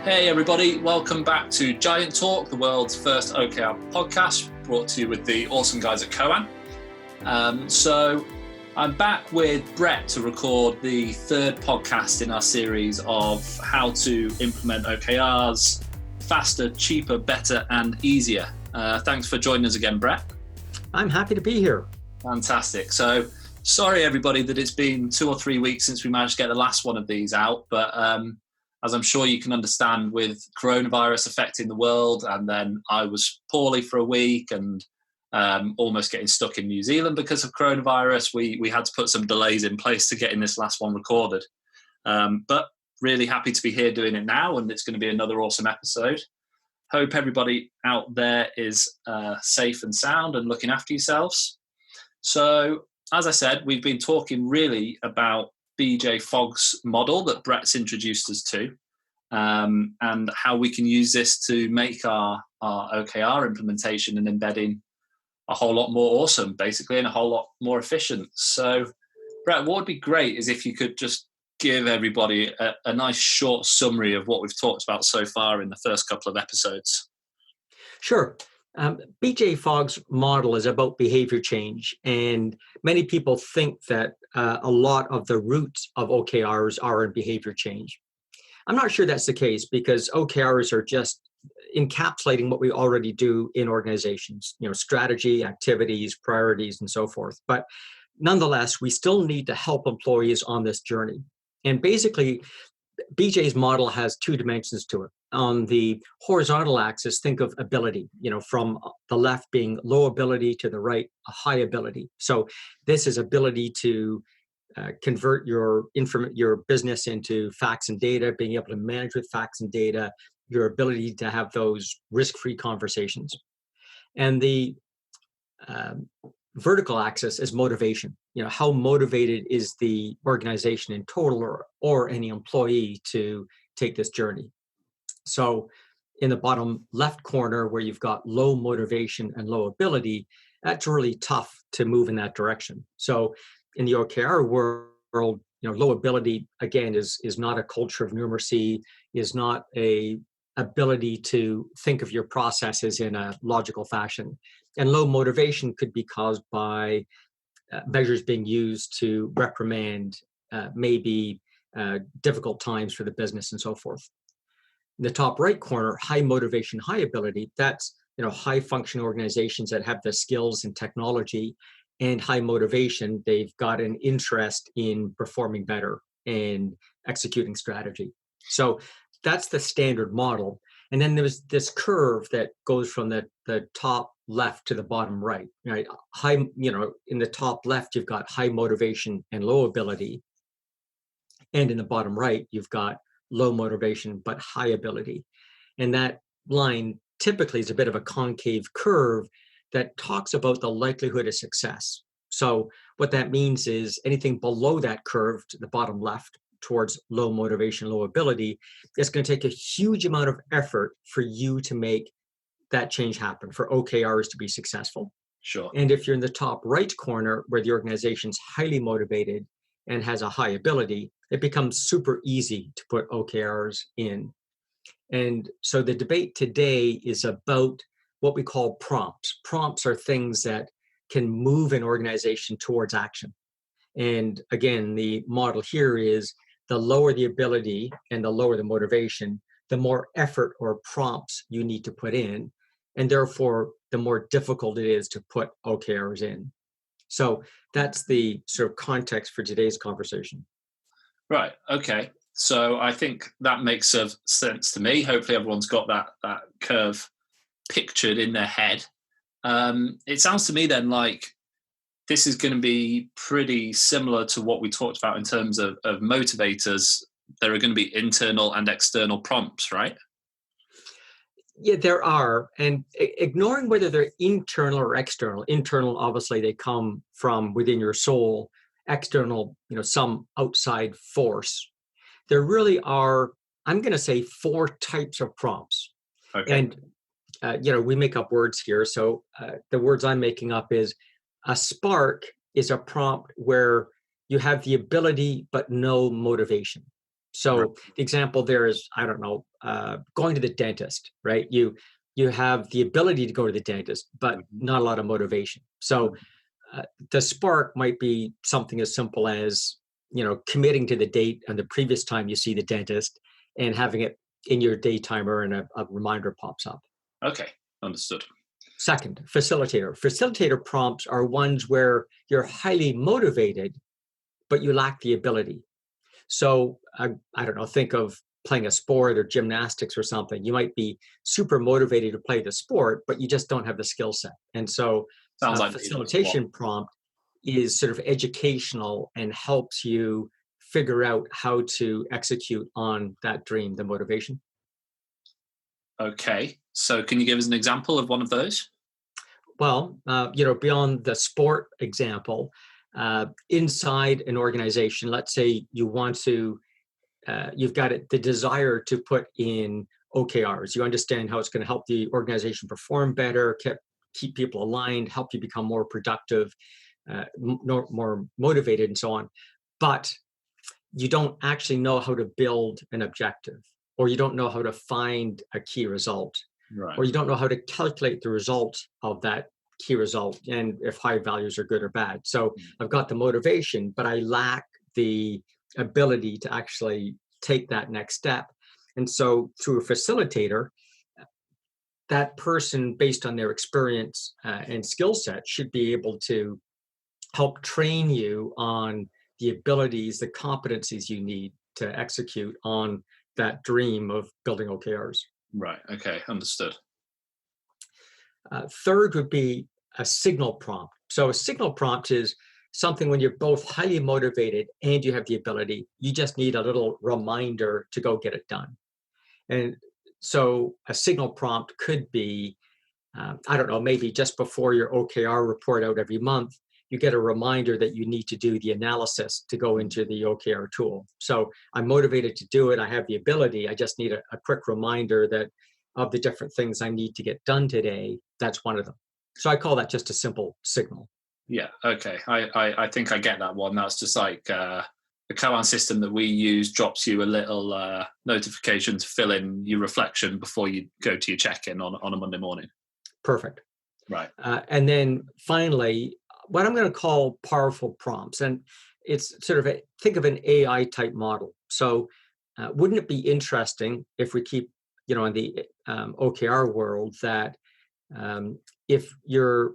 Hey everybody, welcome back to Giant Talk, the world's first OKR podcast, brought to you with the awesome guys at Coan. So I'm back with Brett to record the third podcast in our series of how to implement OKRs faster, cheaper, better, and easier. Thanks for joining us again, Brett. I'm happy to be here. Fantastic. So sorry everybody that it's been 2 or 3 weeks since we managed to get the last one of these out, but as I'm sure you can understand, with coronavirus affecting the world, and then I was poorly for a week and almost getting stuck in New Zealand because of coronavirus, we had to put some delays in place to getting this last one recorded. But really happy to be here doing it now, and it's going to be another awesome episode. Hope everybody out there is safe and sound and looking after yourselves. So, as I said, we've been talking really about BJ Fogg's model that Brett's introduced us to, and how we can use this to make our OKR implementation and embedding a whole lot more awesome, basically, and a whole lot more efficient. So, Brett, what would be great is if you could just give everybody a nice short summary of what we've talked about so far in the first couple of episodes. Sure. BJ Fogg's model is about behavior change, and many people think that a lot of the roots of OKRs are in behavior change. I'm not sure that's the case, because OKRs are just encapsulating what we already do in organizations, strategy, activities, priorities, and so forth. But nonetheless, we still need to help employees on this journey. And basically, BJ's model has 2 dimensions to it. On the horizontal axis, think of ability, from the left being low ability to the right, a high ability. So this is ability to convert your business into facts and data, being able to manage with facts and data, your ability to have those risk-free conversations. And the vertical axis is motivation. How motivated is the organization in total or any employee to take this journey? So in the bottom left corner, where you've got low motivation and low ability, that's really tough to move in that direction. So in the OKR world, low ability, again, is not a culture of numeracy, is not a ability to think of your processes in a logical fashion. And low motivation could be caused by measures being used to reprimand maybe difficult times for the business and so forth. In the top right corner, high motivation, high ability, that's high function organizations that have the skills and technology and high motivation. They've got an interest in performing better and executing strategy. So that's the standard model. And then there's this curve that goes from the top left to the bottom right. High, in the top left, you've got high motivation and low ability. And in the bottom right, you've got low motivation but high ability. And that line typically is a bit of a concave curve that talks about the likelihood of success. So what that means is anything below that curve to the bottom left towards low motivation, low ability, it's going to take a huge amount of effort for you to make that change happen, for OKRs to be successful. Sure. And if you're in the top right corner, where the organization's highly motivated and has a high ability, it becomes super easy to put OKRs in. And so the debate today is about what we call prompts. Prompts are things that can move an organization towards action. And again, the model here is the lower the ability and the lower the motivation, the more effort or prompts you need to put in. And therefore, the more difficult it is to put OKRs in. So that's the sort of context for today's conversation. Right. Okay. So I think that makes sense to me. Hopefully everyone's got that curve pictured in their head. It sounds to me then like this is going to be pretty similar to what we talked about in terms of motivators. There are going to be internal and external prompts, right? Yeah, there are. And ignoring whether they're internal or external. Internal, obviously, they come from within your soul. External, some outside force. There really are, I'm going to say, 4 types of prompts. Okay. And, we make up words here. So the words I'm making up is a spark is a prompt where you have the ability but no motivation. So the example there is, I don't know, going to the dentist, right? You have the ability to go to the dentist, but not a lot of motivation. So the spark might be something as simple as, committing to the date and the previous time you see the dentist and having it in your day timer and a reminder pops up. Okay, understood. Second, facilitator. Facilitator prompts are ones where you're highly motivated, but you lack the ability. So I don't know, think of playing a sport or gymnastics or something. You might be super motivated to play the sport, but you just don't have the skill set. And so Sounds like facilitation prompt is sort of educational and helps you figure out how to execute on that dream, the motivation. Okay, so can you give us an example of one of those? Well, beyond the sport example, inside an organization, let's say you want to, you've got the desire to put in OKRs. You understand how it's going to help the organization perform better, keep people aligned, help you become more productive, more motivated, and so on. But you don't actually know how to build an objective, or you don't know how to find a key result, Right. or you don't know how to calculate the result of that key result and if high values are good or bad. So I've got the motivation, but I lack the ability to actually take that next step. And so through a facilitator, that person, based on their experience and skill set, should be able to help train you on the abilities, the competencies you need to execute on that dream of building OKRs. Right. Okay. Understood. Third would be a signal prompt. So a signal prompt is something when you're both highly motivated and you have the ability, you just need a little reminder to go get it done. And so a signal prompt could be, I don't know, maybe just before your OKR report out every month, you get a reminder that you need to do the analysis to go into the OKR tool. So I'm motivated to do it. I have the ability. I just need a quick reminder that of the different things I need to get done today. That's one of them. So I call that just a simple signal. Yeah. Okay. I think I get that one. That's just like the Kawan system that we use drops you a little notification to fill in your reflection before you go to your check-in on a Monday morning. Perfect. Right. And then finally, what I'm going to call powerful prompts. And it's sort of think of an AI type model. So wouldn't it be interesting if we keep, in the OKR world, that if your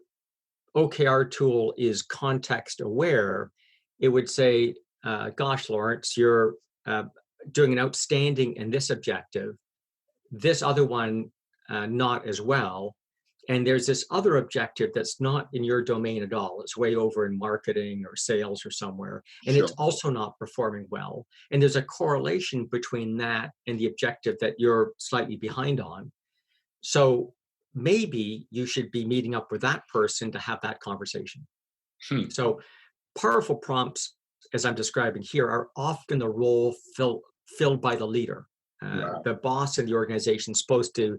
OKR tool is context aware, it would say, gosh, Lawrence, you're doing an outstanding in this objective, this other one not as well. And there's this other objective that's not in your domain at all. It's way over in marketing or sales or somewhere. And Sure. It's also not performing well. And there's a correlation between that and the objective that you're slightly behind on. So maybe you should be meeting up with that person to have that conversation. So powerful prompts, as I'm describing here, are often the role filled by the leader. Wow. The boss in the organization is supposed to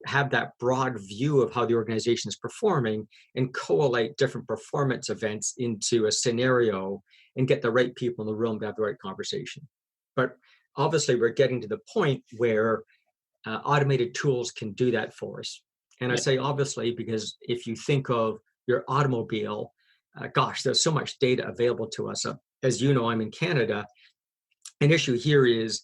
have that broad view of how the organization is performing and collate different performance events into a scenario and get the right people in the room to have the right conversation. But obviously, we're getting to the point where automated tools can do that for us. And I say obviously because if you think of your automobile, gosh, there's so much data available to us. As you know, I'm in Canada. An issue here is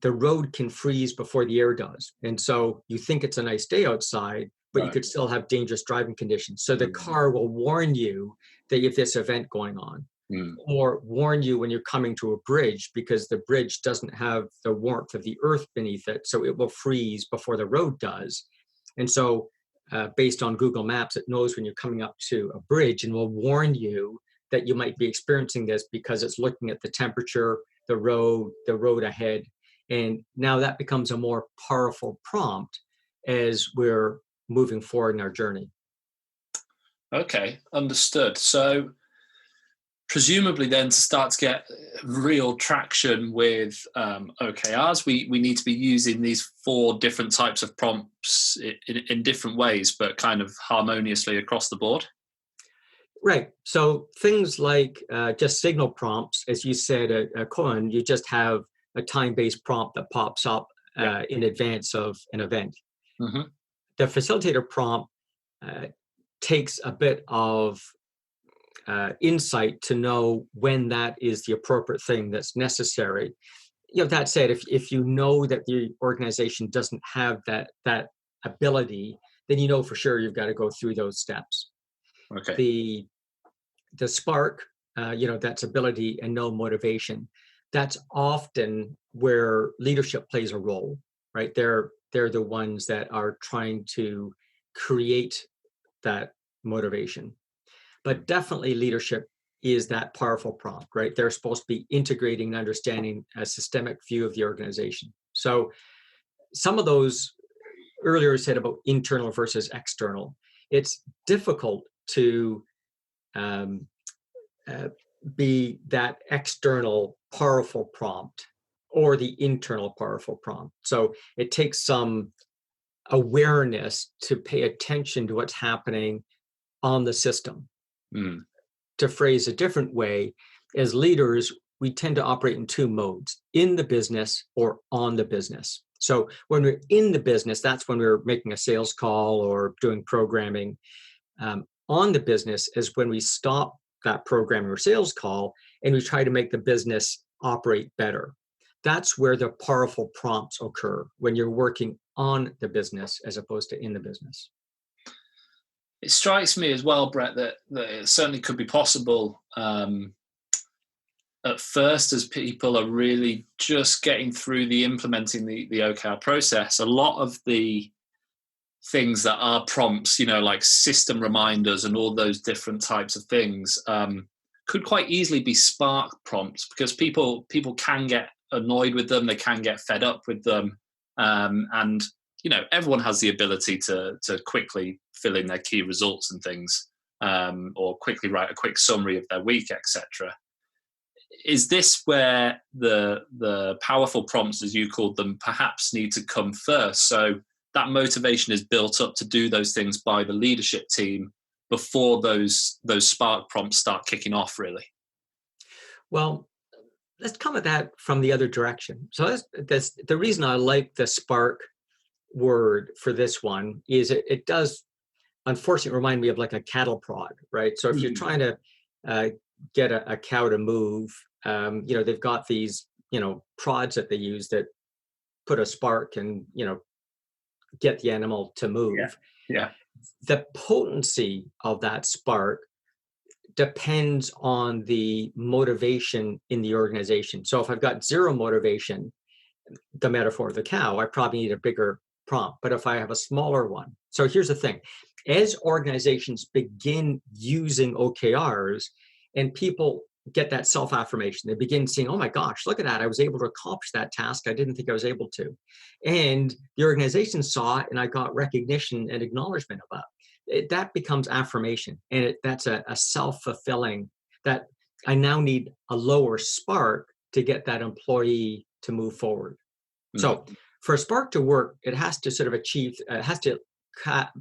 the road can freeze before the air does. And so you think it's a nice day outside, but you could still have dangerous driving conditions. So the car will warn you that you have this event going on, or warn you when you're coming to a bridge because the bridge doesn't have the warmth of the earth beneath it. So it will freeze before the road does. And so based on Google Maps, it knows when you're coming up to a bridge and will warn you that you might be experiencing this because it's looking at the temperature, the road ahead. And now that becomes a more powerful prompt as we're moving forward in our journey. Okay, understood. So presumably then to start to get real traction with OKRs, we need to be using these 4 different types of prompts in different ways, but kind of harmoniously across the board. Right. So things like just signal prompts, as you said, Cohen, you just have a time-based prompt that pops up in advance of an event. Mm-hmm. The facilitator prompt takes a bit of insight to know when that is the appropriate thing that's necessary. That said, if you know that the organization doesn't have that ability, then you know for sure you've got to go through those steps. Okay. The spark, that's ability and no motivation. That's often where leadership plays a role, right? They're the ones that are trying to create that motivation. But definitely leadership is that powerful prompt, right? They're supposed to be integrating and understanding a systemic view of the organization. So some of those earlier said about internal versus external. It's difficult to be that external powerful prompt or the internal powerful prompt. So it takes some awareness to pay attention to what's happening on the system. Mm. To phrase a different way, as leaders, we tend to operate in two modes: in the business or on the business. So when we're in the business, that's when we're making a sales call or doing programming. On the business is when we stop that programming or sales call and we try to make the business operate better. That's where the powerful prompts occur, when you're working on the business as opposed to in the business. It strikes me as well, Brett, that it certainly could be possible at first, as people are really just getting through implementing the OKR process. A lot of the things that are prompts, like system reminders and all those different types of things, could quite easily be spark prompts, because people can get annoyed with them, they can get fed up with them, and everyone has the ability to quickly fill in their key results and things, or quickly write a quick summary of their week, etc. Is this where the powerful prompts, as you called them, perhaps need to come first? So that motivation is built up to do those things by the leadership team before those spark prompts start kicking off, really? Well, let's come at that from the other direction. So that's the reason I like the spark word for this one is it does unfortunately remind me of like a cattle prod, right? So if you're trying to get a cow to move, they've got these, prods that they use that put a spark and, get the animal to move. Yeah. The potency of that spark depends on the motivation in the organization. So if I've got zero motivation, the metaphor of the cow, I probably need a bigger prompt. But if I have a smaller one, so here's the thing: as organizations begin using OKRs and people get that self-affirmation, they begin seeing, oh my gosh, look at that, I was able to accomplish that task I didn't think I was able to. And the organization saw it and I got recognition and acknowledgement of that. That becomes affirmation. And that's a self-fulfilling, that I now need a lower spark to get that employee to move forward. Mm-hmm. So for a spark to work, it has to sort of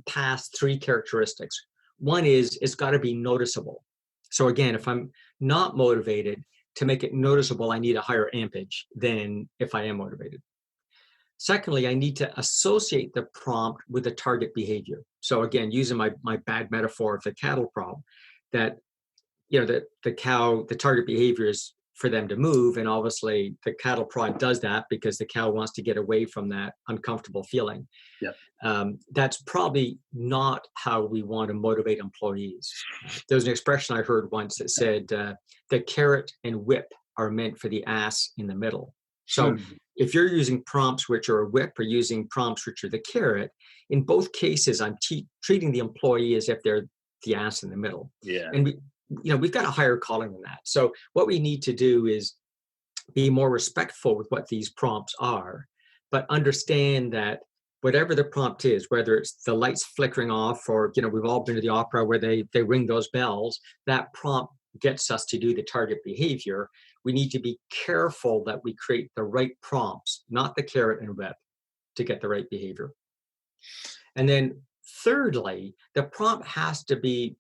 pass three characteristics. One is it's got to be noticeable. So again, if I'm not motivated, to make it noticeable, I need a higher ampage than if I am motivated. Secondly, I need to associate the prompt with a target behavior. So again, using my bad metaphor of the cattle prod, that the cow, the target behavior is for them to move, and obviously the cattle prod does that because the cow wants to get away from that uncomfortable feeling. Yeah. That's probably not how we want to motivate employees. There was an expression I heard once that said, the carrot and whip are meant for the ass in the middle. So if you're using prompts which are a whip or using prompts which are the carrot, in both cases, I'm treating the employee as if they're the ass in the middle. Yeah. And we've got a higher calling than that. So what we need to do is be more respectful with what these prompts are, but understand that whatever the prompt is, whether it's the lights flickering off or, we've all been to the opera where they ring those bells, that prompt gets us to do the target behavior. We need to be careful that we create the right prompts, not the carrot and whip, to get the right behavior. And then thirdly, the prompt has to be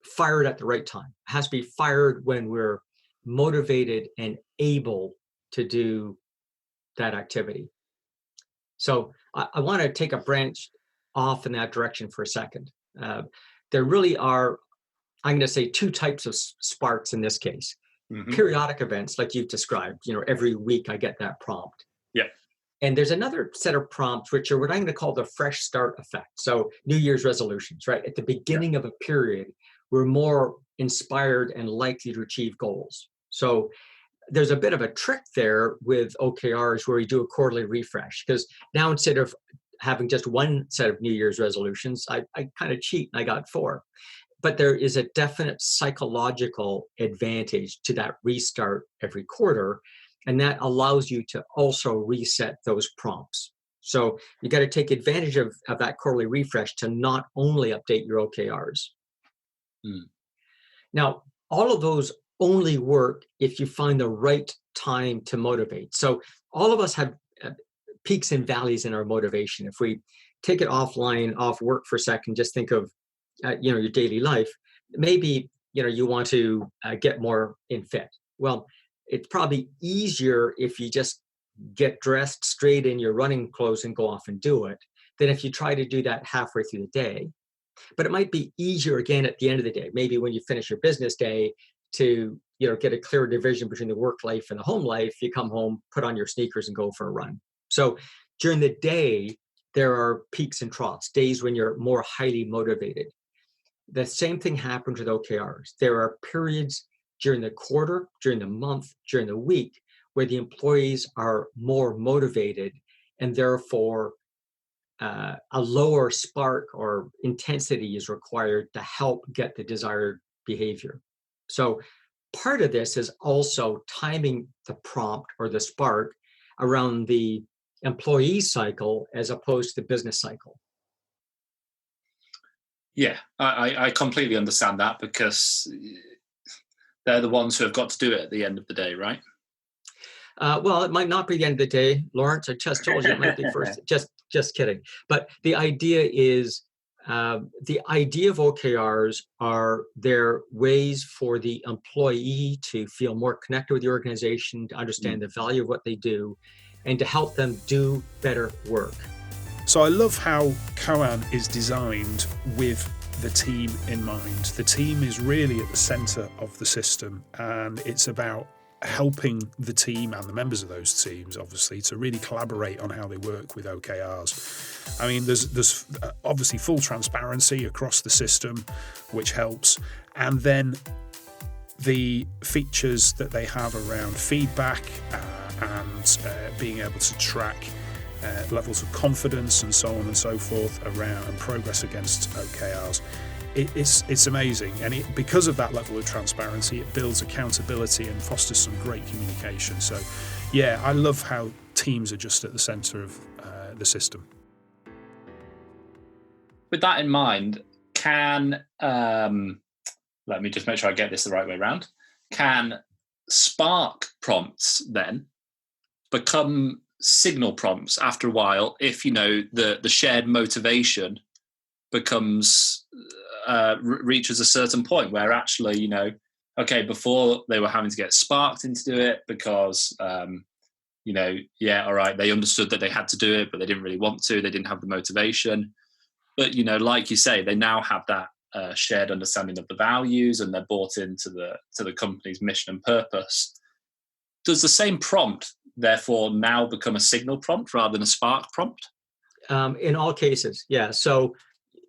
fired at the right time. It has to be fired when we're motivated and able to do that activity. So I want to take a branch off in that direction for a second. There really are, I'm going to say, two types of sparks in this case. Mm-hmm. Periodic events, like you've described, every week I get that prompt. Yeah. And there's another set of prompts, which are what I'm going to call the fresh start effect. So New Year's resolutions, right? At the beginning of a period, we're more inspired and likely to achieve goals. So there's a bit of a trick there with OKRs where you do a quarterly refresh, because now instead of having just one set of New Year's resolutions, I kind of cheat and I got 4. But there is a definite psychological advantage to that restart every quarter. And that allows you to also reset those prompts. So you got to take advantage of that quarterly refresh to not only update your OKRs. Now, all of those only work if you find the right time to motivate. So all of us have peaks and valleys in our motivation. If we take it offline, off work for a second, just think of your daily life. Maybe you want to get more in fit. Well, it's probably easier if you just get dressed straight in your running clothes and go off and do it than if you try to do that halfway through the day. But it might be easier again at the end of the day, maybe when you finish your business day, to get a clear division between the work life and the home life. You come home, put on your sneakers and go for a run. So during the day, there are peaks and troughs, days when you're more highly motivated. The same thing happens with OKRs. There are periods during the quarter, during the month, during the week, where the employees are more motivated, and therefore a lower spark or intensity is required to help get the desired behavior. So part of this is also timing the prompt or the spark around the employee cycle as opposed to the business cycle. Yeah, I completely understand that, because they're the ones who have got to do it at the end of the day, right? Well, it might not be the end of the day, Lawrence. I just told you it might be first. Just kidding. But the idea is, the idea of OKRs are they're ways for the employee to feel more connected with the organization, to understand the value of what they do, and to help them do better work. So I love how Koan is designed with the team in mind. The team is really at the centre of the system, and it's about helping the team and the members of those teams, obviously, to really collaborate on how they work with OKRs. I mean, there's obviously full transparency across the system, which helps, and then the features that they have around feedback and being able to track levels of confidence and so on and so forth around and progress against OKRs. It's amazing, and because of that level of transparency, it builds accountability and fosters some great communication. So yeah, I love how teams are just at the centre of the system. With that in mind, can let me just make sure I get this the right way around. Can Spark prompts then become signal prompts after a while if the shared motivation becomes reaches a certain point where actually okay, before they were having to get sparked into do it because yeah, all right, they understood that they had to do it but they didn't really want to, they didn't have the motivation, but like you say, they now have that shared understanding of the values and they're bought into the company's mission and purpose. Does the same prompt therefore now become a signal prompt rather than a spark prompt? In all cases, yeah. So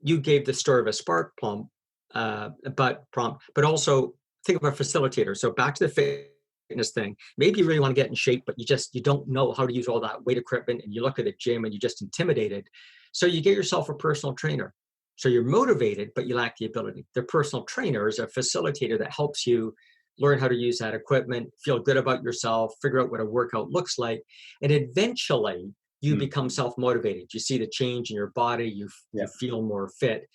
you gave the story of a spark prompt, but also think of a facilitator. So back to the fitness thing. Maybe you really want to get in shape, but you don't know how to use all that weight equipment, and you look at the gym and you're just intimidated. So you get yourself a personal trainer. So you're motivated, but you lack the ability. The personal trainer is a facilitator that helps you learn how to use that equipment, feel good about yourself, figure out what a workout looks like, and eventually you become self-motivated. You see the change in your body, you feel more fit.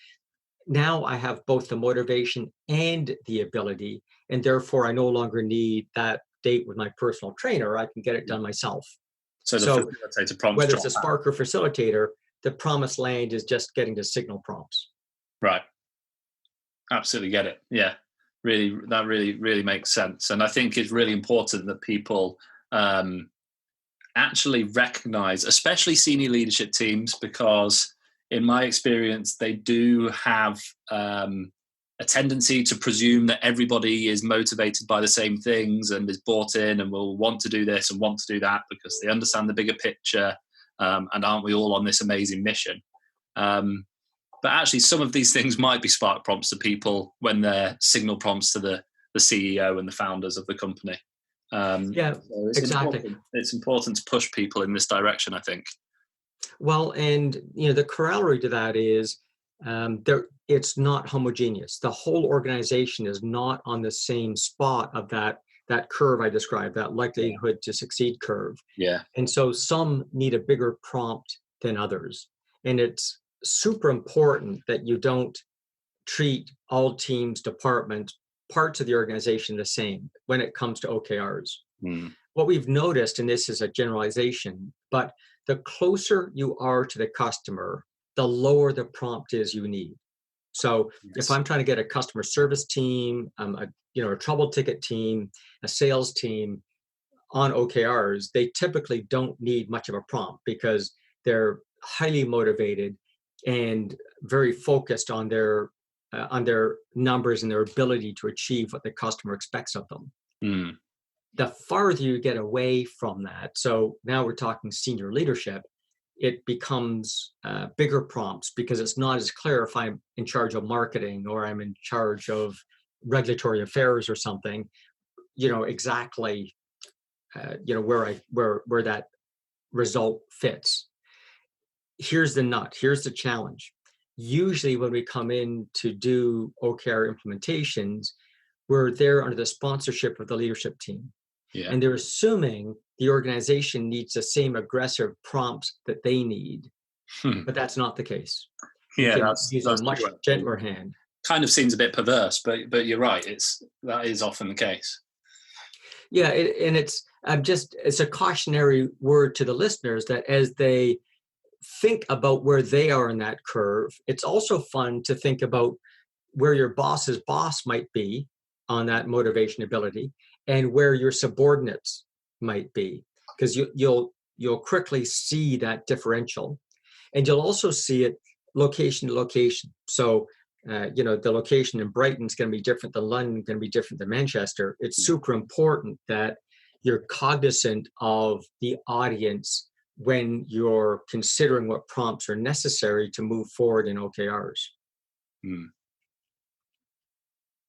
Now I have both the motivation and the ability, and therefore I no longer need that date with my personal trainer. I can get it done myself. So the facilitator prompts, whether it's a spark or facilitator, the promised land is just getting to signal prompts. Right. Absolutely get it. Yeah. Really, that really makes sense. And I think it's really important that people actually recognize, especially senior leadership teams, because in my experience, they do have a tendency to presume that everybody is motivated by the same things and is bought in and will want to do this and want to do that because they understand the bigger picture, and aren't we all on this amazing mission? But actually, some of these things might be spark prompts to people when they're signal prompts to the CEO and the founders of the company. Yeah, so exactly. It's important to push people in this direction, I think. Well, and the corollary to that is it's not homogeneous. The whole organization is not on the same spot of that curve I described, that likelihood to succeed curve. Yeah. And so some need a bigger prompt than others. And it's super important that you don't treat all teams, departments, parts of the organization the same when it comes to OKRs. What we've noticed, and this is a generalization, but the closer you are to the customer, the lower the prompt is you need. So if I'm trying to get a customer service team, a trouble ticket team, a sales team on OKRs, they typically don't need much of a prompt because they're highly motivated and very focused on their numbers and their ability to achieve what the customer expects of them. The farther you get away from that, so now we're talking senior leadership, it becomes bigger prompts because it's not as clear if I'm in charge of marketing or I'm in charge of regulatory affairs or something, exactly, where that result fits. Here's the nut. Here's the challenge. Usually when we come in to do OKR implementations, we're there under the sponsorship of the leadership team. Yeah. And they're assuming the organization needs the same aggressive prompts that they need. But that's not the case. Yeah, that's a much gentler hand. Kind of seems a bit perverse, but you're right. That is often the case. Yeah, it's a cautionary word to the listeners that as they think about where they are in that curve, it's also fun to think about where your boss's boss might be on that motivation ability and where your subordinates might be, because you'll quickly see that differential, and you'll also see it location to location. So the location in Brighton is going to be different than London, going to be different than Manchester. It's super important that you're cognizant of the audience when you're considering what prompts are necessary to move forward in OKRs.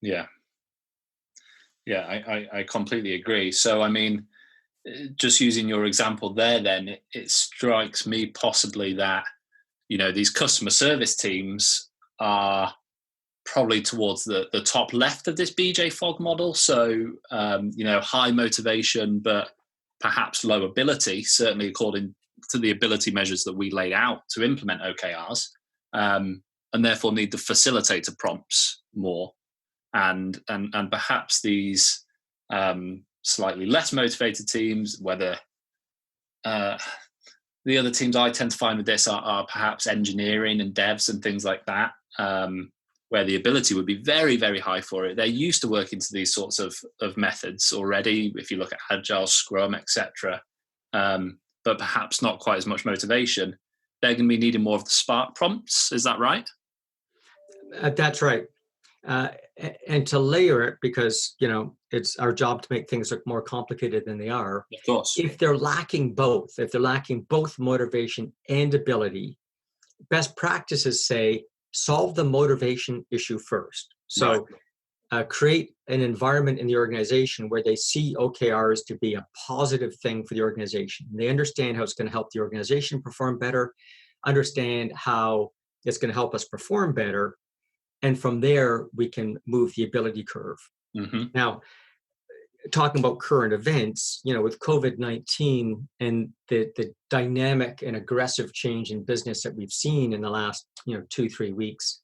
Yeah, I completely agree. So, I mean, just using your example there, then it strikes me possibly that, these customer service teams are probably towards the top left of this BJ Fogg model. So, high motivation, but perhaps low ability, certainly according to the ability measures that we laid out to implement OKRs, and therefore need the facilitator prompts more. And perhaps these slightly less motivated teams, whether the other teams I tend to find with this are perhaps engineering and devs and things like that, where the ability would be very, very high for it. They're used to working to these sorts of methods already, if you look at Agile, Scrum, etc., but perhaps not quite as much motivation. They're going to be needing more of the spark prompts. Is that right? That's right. And to layer it, because it's our job to make things look more complicated than they are. Of course. If they're lacking both motivation and ability, best practices say solve the motivation issue first. So create an environment in the organization where they see OKRs to be a positive thing for the organization. They understand how it's going to help the organization perform better, understand how it's going to help us perform better. And from there, we can move the ability curve. Now, talking about current events, with COVID-19 and the dynamic and aggressive change in business that we've seen in the last, 2-3 weeks,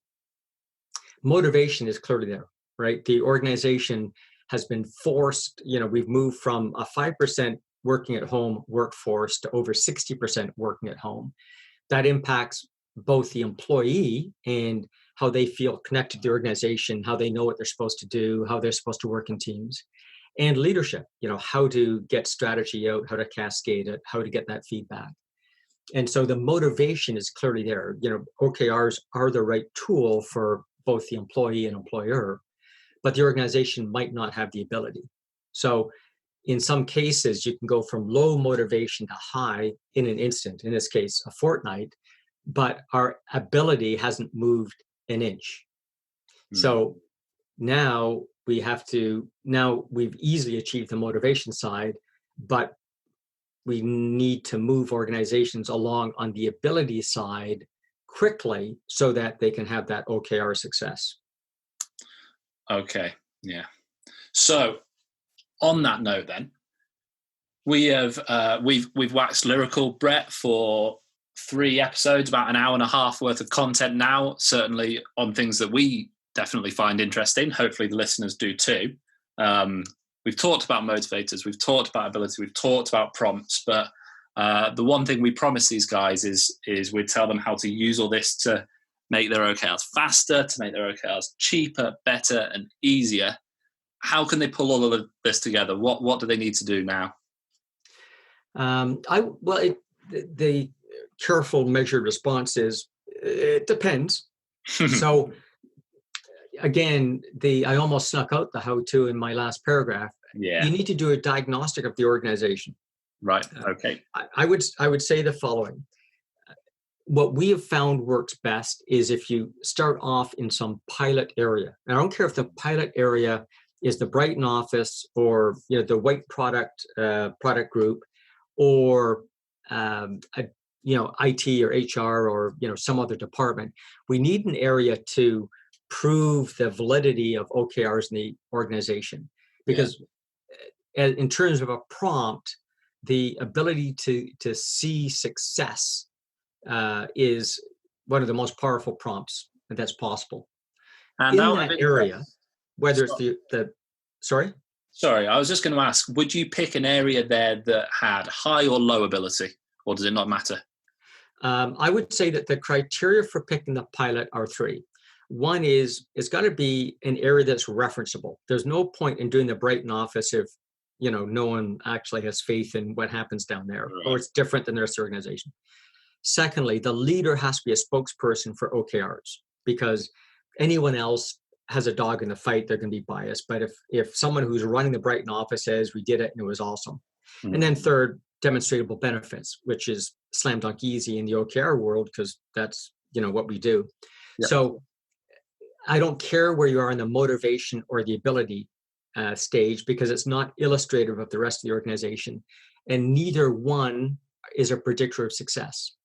motivation is clearly there, right? The organization has been forced, we've moved from a 5% working at home workforce to over 60% working at home. That impacts both the employee and how they feel connected to the organization, how they know what they're supposed to do, how they're supposed to work in teams. and leadership, how to get strategy out, how to cascade it, how to get that feedback. And so the motivation is clearly there. OKRs are the right tool for both the employee and employer, but the organization might not have the ability. So in some cases, you can go from low motivation to high in an instant, in this case, a fortnight, but our ability hasn't moved an inch. So now we've easily achieved the motivation side, but we need to move organizations along on the ability side quickly so that they can have that OKR success. Okay, yeah. So on that note, then we've waxed lyrical, Brett, for 3 episodes, about an hour and a half worth of content now, certainly on things that we definitely find interesting. Hopefully the listeners do too. We've talked about motivators, we've talked about ability, we've talked about prompts, but the one thing we promise these guys is we tell them how to use all this to make their OKRs faster, to make their OKRs cheaper, better, and easier. How can they pull all of this together? What do they need to do now? The careful, measured response is it depends. So again, I almost snuck out the how-to in my last paragraph. Yeah. You need to do a diagnostic of the organization. Right. Okay. I would say the following. What we have found works best is if you start off in some pilot area. And I don't care if the pilot area is the Brighton office or the white product group, or IT or HR or some other department. We need an area to prove the validity of OKRs in the organization, because in terms of a prompt, the ability to see success is one of the most powerful prompts that's possible. And in that area, whether it's sorry, I was just going to ask, would you pick an area there that had high or low ability, or does it not matter? I would say that the criteria for picking the pilot are 3. One is it's got to be an area that's referenceable. There's no point in doing the Brighton office if no one actually has faith in what happens down there, or it's different than the rest of the organization. Secondly, the leader has to be a spokesperson for OKRs, because anyone else has a dog in the fight, they're going to be biased. But if someone who's running the Brighton office says we did it and it was awesome. And then third, demonstrable benefits, which is slam dunk easy in the OKR world, because that's what we do. Yep. So I don't care where you are in the motivation or the ability stage, because it's not illustrative of the rest of the organization, and neither one is a predictor of success.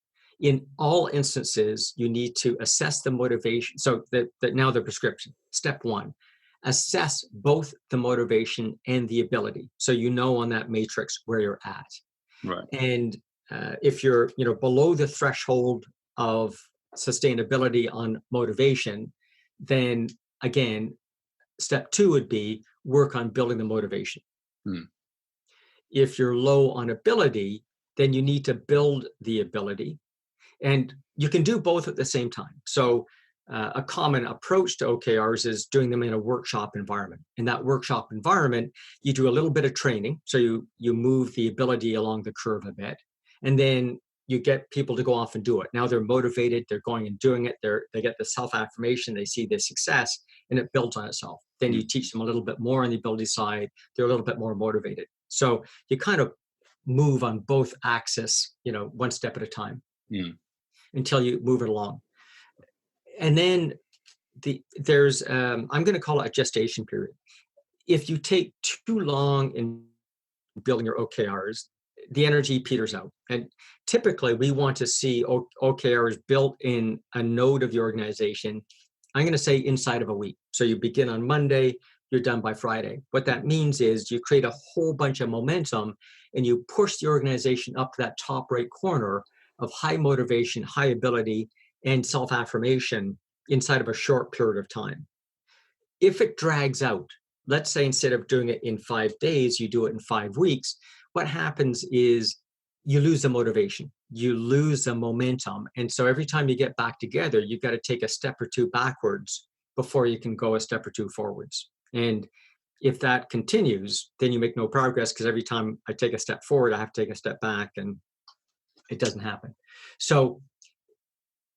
In all instances, you need to assess the motivation. So that now the prescription. Step 1, assess both the motivation and the ability, so on that matrix where you're at. Right. And if you're below the threshold of sustainability on motivation, then again, step 2 would be work on building the motivation. If you're low on ability, then you need to build the ability. And you can do both at the same time. So a common approach to OKRs is doing them in a workshop environment. In that workshop environment, you do a little bit of training. So you move the ability along the curve a bit. And then you get people to go off and do it. Now they're motivated, they're going and doing it, they get the self-affirmation, they see the success, and it builds on itself. Then you teach them a little bit more on the ability side, they're a little bit more motivated. So you kind of move on both axes, one step at a time until you move it along. And then there's, I'm going to call it a gestation period. If you take too long in building your OKRs, the energy peters out. And typically we want to see OKRs built in a node of the organization, I'm going to say inside of a week. So you begin on Monday, you're done by Friday. What that means is you create a whole bunch of momentum and you push the organization up to that top right corner of high motivation, high ability, and self-affirmation inside of a short period of time. If it drags out, let's say instead of doing it in 5 days, you do it in 5 weeks, what happens is you lose the motivation, you lose the momentum. And so every time you get back together, you've got to take a step or 2 backwards before you can go a step or 2 forwards. And If that continues, then you make no progress, because every time I take a step forward, I have to take a step back, and it doesn't happen. So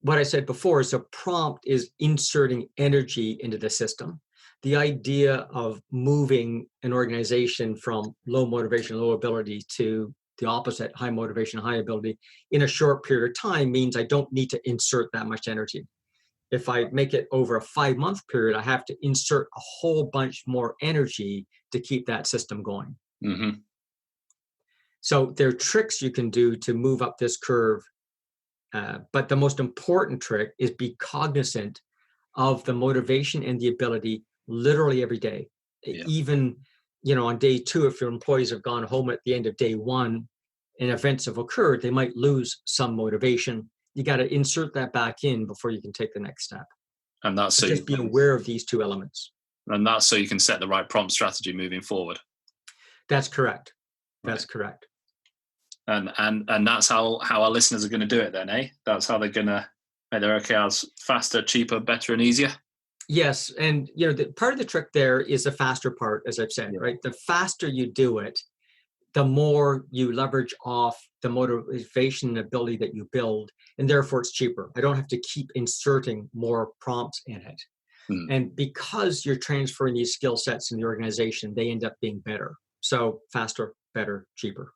what I said before is a prompt is inserting energy into the system. The idea of moving an organization from low motivation, low ability to the opposite, high motivation, high ability, in a short period of time means I don't need to insert that much energy. If I make it over a 5-month period, I have to insert a whole bunch more energy to keep that system going. Mm-hmm. So there are tricks you can do to move up this curve. But the most important trick is be cognizant of the motivation and the ability literally every day. Yeah. Even, on day 2, if your employees have gone home at the end of day 1 and events have occurred, they might lose some motivation. You got to insert that back in before you can take the next step. And that's so just be aware of these 2 elements. And that's so you can set the right prompt strategy moving forward. That's correct. That's correct. And that's how our listeners are going to do it then, eh? That's how they're going to make their OKRs faster, cheaper, better, and easier. Yes, and part of the trick there is the faster part, as I've said, right? The faster you do it, the more you leverage off the motivation and ability that you build, and therefore it's cheaper. I don't have to keep inserting more prompts in it. And because you're transferring these skill sets in the organization, they end up being better. So faster, better, cheaper.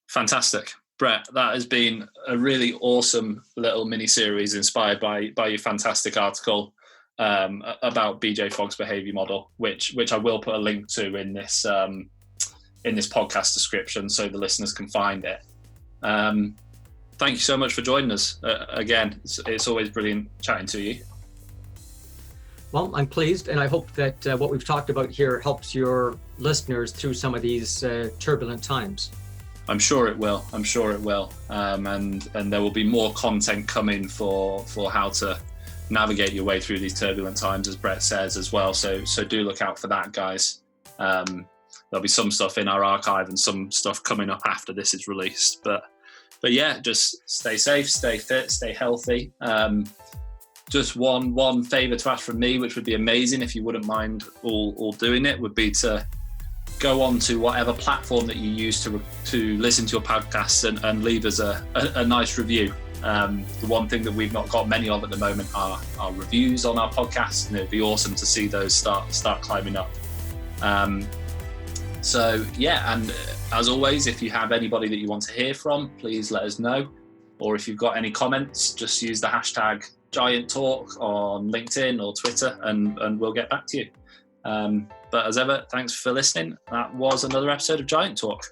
Fantastic. Brett, that has been a really awesome little mini-series inspired by your fantastic article about BJ Fogg's behavior model, which I will put a link to in this podcast description so the listeners can find it. Thank you so much for joining us. Again, it's always brilliant chatting to you. Well, I'm pleased, and I hope that what we've talked about here helps your listeners through some of these turbulent times. I'm sure it will. And there will be more content coming for how to navigate your way through these turbulent times, as Brett says as well. So do look out for that, guys. There'll be some stuff in our archive and some stuff coming up after this is released. But yeah, just stay safe, stay fit, stay healthy. Just one favor to ask from me, which would be amazing if you wouldn't mind all doing it, would be to go on to whatever platform that you use to listen to your podcasts and leave us a nice review. The one thing that we've not got many of at the moment are reviews on our podcast, and it'd be awesome to see those start climbing up. So yeah, and as always, if you have anybody that you want to hear from, please let us know. Or if you've got any comments, just use the hashtag Giant Talk on LinkedIn or Twitter, and we'll get back to you. But as ever, thanks for listening. That was another episode of Giant Talk.